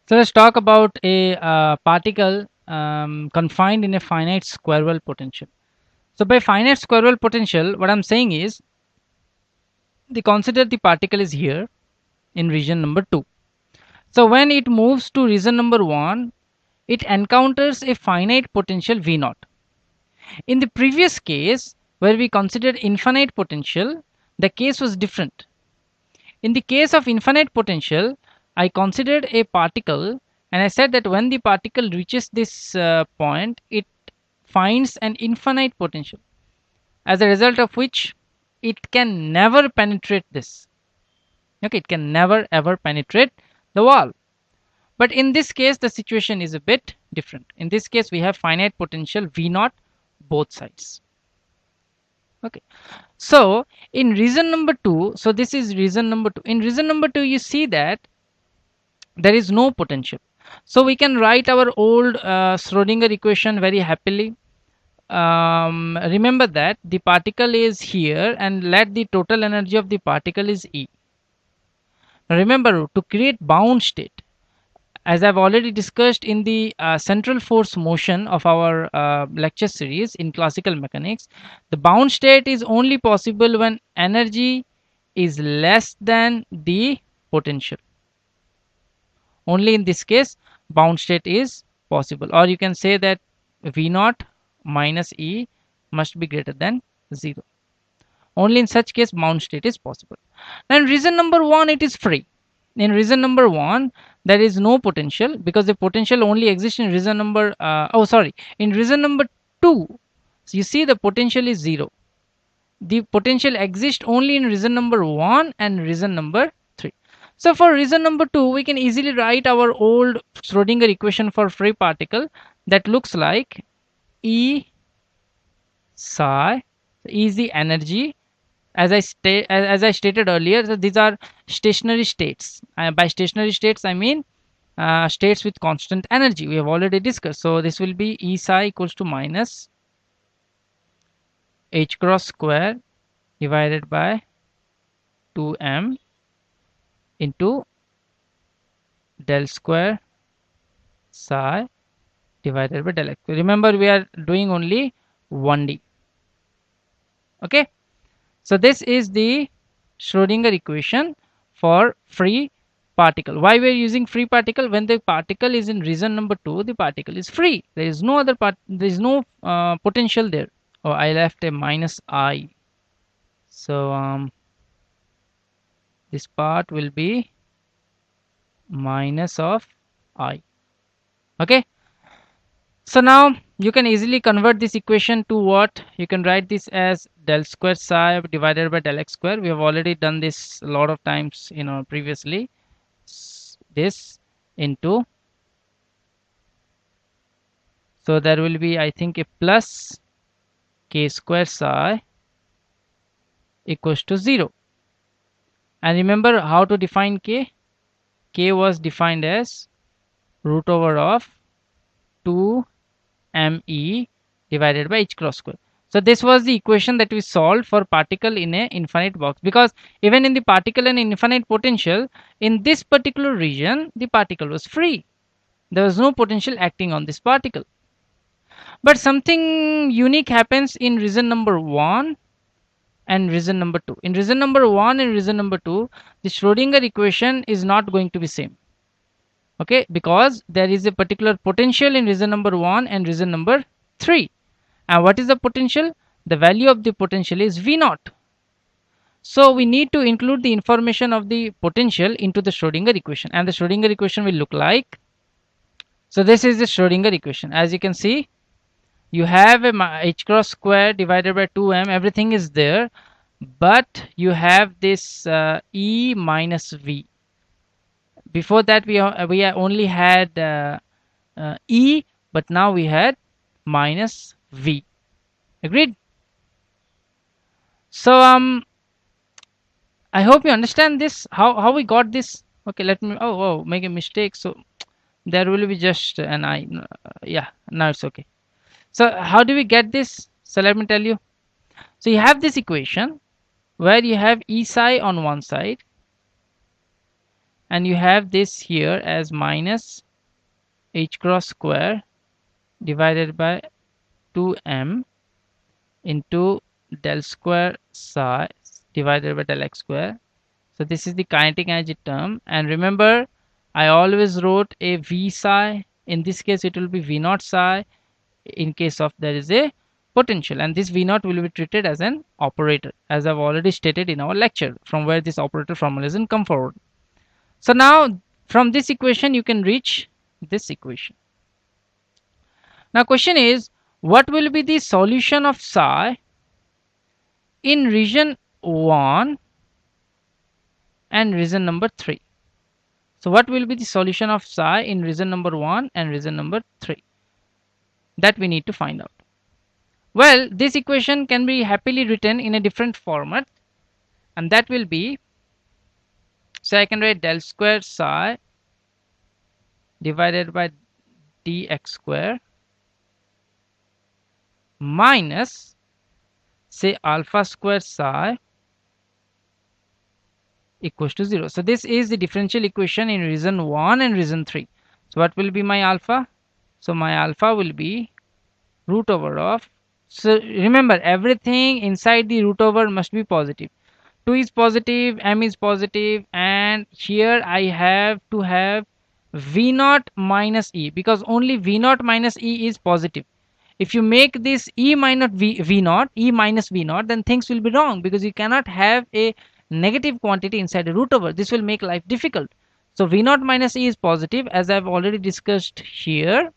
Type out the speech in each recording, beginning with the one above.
So let's talk about a particle confined in a finite square well potential. So by finite square well potential, what I'm saying is, the consider the particle is here in region number 2. So when it moves to region number 1, it encounters a finite potential V naught. In the previous case, where we considered infinite potential, the case was different. In the case of infinite potential, I considered a particle and I said that when the particle reaches this point, it finds an infinite potential, as a result of which it can never penetrate this. Okay, it can never ever penetrate the wall. But in this case, the situation is a bit different. In this case, we have finite potential V naught both sides. Okay, so in reason number 2, so this is reason number 2. In reason number 2, you see that there is no potential. So we can write our old Schrodinger equation very happily. Remember that the particle is here and let the total energy of the particle is E. Remember, to create bound state, as I've already discussed in the central force motion of our lecture series in classical mechanics, the bound state is only possible when energy is less than the potential. Only in this case, bound state is possible, or you can say that V naught minus E must be greater than 0. Only in such case, bound state is possible. And reason number 1, it is free. In reason number 1, there is no potential, because the potential only exists in reason number in reason number 2. So you see the potential is 0. The potential exists only in reason number 1 and reason number 3. So for reason number 2, we can easily write our old Schrodinger equation for free particle, that looks like E psi. E is the energy, as I stated earlier. So these are stationary states. By stationary states, I mean states with constant energy. We have already discussed. So this will be E psi equals to minus h cross square divided by 2m into del square psi divided by del x. Remember, we are doing only 1D. Okay. So this is the Schrodinger equation for free particle. Why we are using free particle? When the particle is in region number 2, the particle is free. There is no other part. There is no potential there. Oh, I left a minus I. So this part will be minus of I. Okay. So now you can easily convert this equation to what? You can write this as del square psi divided by del x square. We have already done this a lot of times, previously. This into, so there will be, I think, a plus k square psi equals to 0. And remember how to define k? K was defined as root over of 2me divided by h cross square. So this was the equation that we solved for particle in a infinite box, because even in the particle and infinite potential, in this particular region, the particle was free. There was no potential acting on this particle. But something unique happens in region number 1 and region number 2. In region number 1 and region number 2, the Schrodinger equation is not going to be same. Okay, because there is a particular potential in region number 1 and region number 3. And what is the potential? The value of the potential is V naught. So we need to include the information of the potential into the Schrodinger equation, and the Schrodinger equation will look like, so this is the Schrodinger equation. As you can see, you have a h cross square divided by 2m, everything is there, but you have this E minus V. Before that we only had E, but now we had minus V. Agreed? So I hope you understand this, how we got this. Okay, let me make a mistake. So there will be just an I. Yeah, now it's okay. So how do we get this? So let me tell you. So you have this equation where you have E psi on one side and you have this here as minus h cross square divided by 2m into del square psi divided by del x square. So this is the kinetic energy term, and remember I always wrote a v psi. In this case it will be v naught psi in case of there is a potential, and this v naught will be treated as an operator, as I've already stated in our lecture, from where this operator formulation come forward. So now from this equation you can reach this equation. Now question is, what will be the solution of psi in region 1 and region number 3? So what will be the solution of psi in region number 1 and region number 3? That we need to find out. Well, this equation can be happily written in a different format, and that will be, so I can write del square psi divided by dx square minus, say, alpha square psi equals to 0. So this is the differential equation in region 1 and region 3. So what will be my alpha? So my alpha will be root over of, so remember everything inside the root over must be positive. 2 is positive, m is positive, and here I have to have v naught minus e, because only v naught minus e is positive. If you make this e minus v naught, e minus v naught, then things will be wrong, because you cannot have a negative quantity inside a root over. This will make life difficult. So v naught minus e is positive, as I've already discussed here,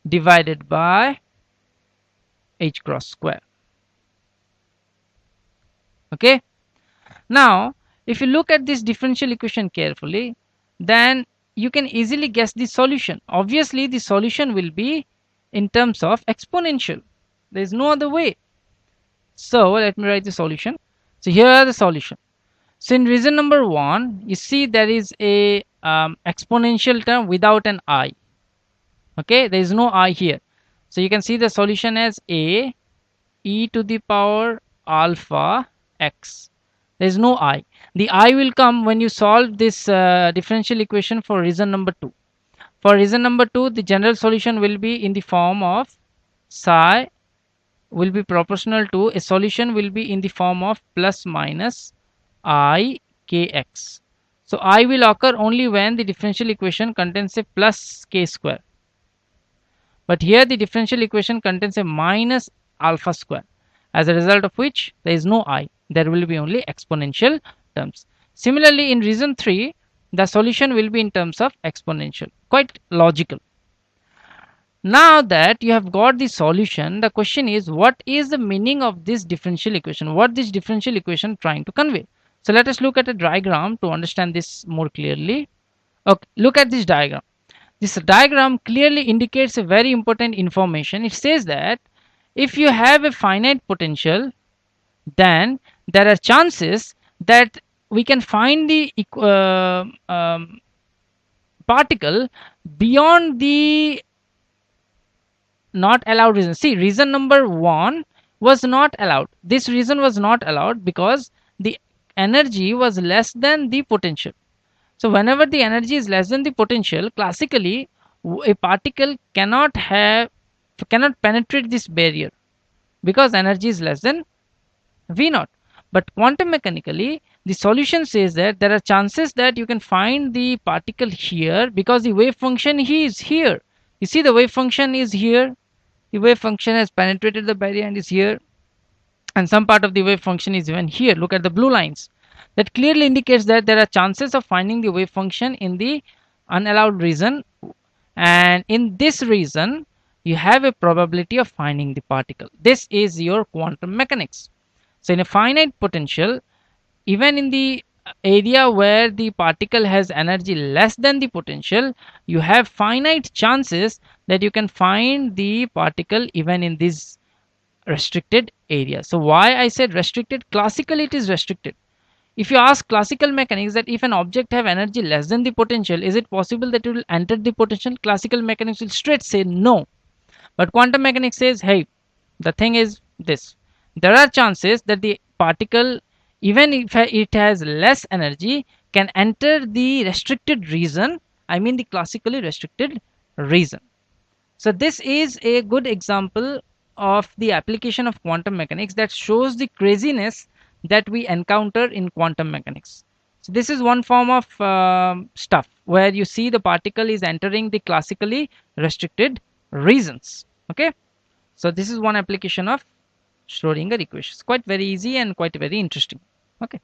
divided by h cross square. Okay, now if you look at this differential equation carefully, then you can easily guess the solution. Obviously the solution will be in terms of exponential. There is no other way. So let me write the solution. So here are the solution. So in region number 1, you see there is a exponential term without an I. Okay, there is no I here. So you can see the solution as a e to the power alpha x. There is no I. The I will come when you solve this differential equation for region number 2. For region number 2, the general solution will be in the form of psi will be proportional to, a solution will be in the form of plus minus I kx. So I will occur only when the differential equation contains a plus k square. But here the differential equation contains a minus alpha square, as a result of which there is no I. There will be only exponential terms. Similarly, in region 3, the solution will be in terms of exponential. Quite logical. Now that you have got the solution, the question is, what is the meaning of this differential equation? What this differential equation trying to convey? So let us look at a diagram to understand this more clearly. Okay, look at this diagram. This diagram clearly indicates a very important information. It says that if you have a finite potential, then there are chances that we can find the particle beyond the not allowed region. See, reason number 1 was not allowed. This reason was not allowed because the energy was less than the potential. So whenever the energy is less than the potential, classically a particle cannot penetrate this barrier, because energy is less than v naught. But quantum mechanically, the solution says that there are chances that you can find the particle here, because the wave function is here. You see, the wave function is here. The wave function has penetrated the barrier and is here, and some part of the wave function is even here. Look at the blue lines. That clearly indicates that there are chances of finding the wave function in the unallowed region, and in this region you have a probability of finding the particle. This is your quantum mechanics. So in a finite potential, even in the area where the particle has energy less than the potential, you have finite chances that you can find the particle even in this restricted area. So why I said restricted? Classically it is restricted. If you ask classical mechanics that if an object have energy less than the potential, is it possible that it will enter the potential? Classical mechanics will straight say no. But quantum mechanics says, hey, the thing is this. There are chances that the particle, even if it has less energy, can enter the restricted region, I mean the classically restricted region. So this is a good example of the application of quantum mechanics that shows the craziness that we encounter in quantum mechanics. So this is one form of stuff where you see the particle is entering the classically restricted regions. Okay, so this is one application of Schrodinger equations. Quite very easy and quite very interesting. Okay.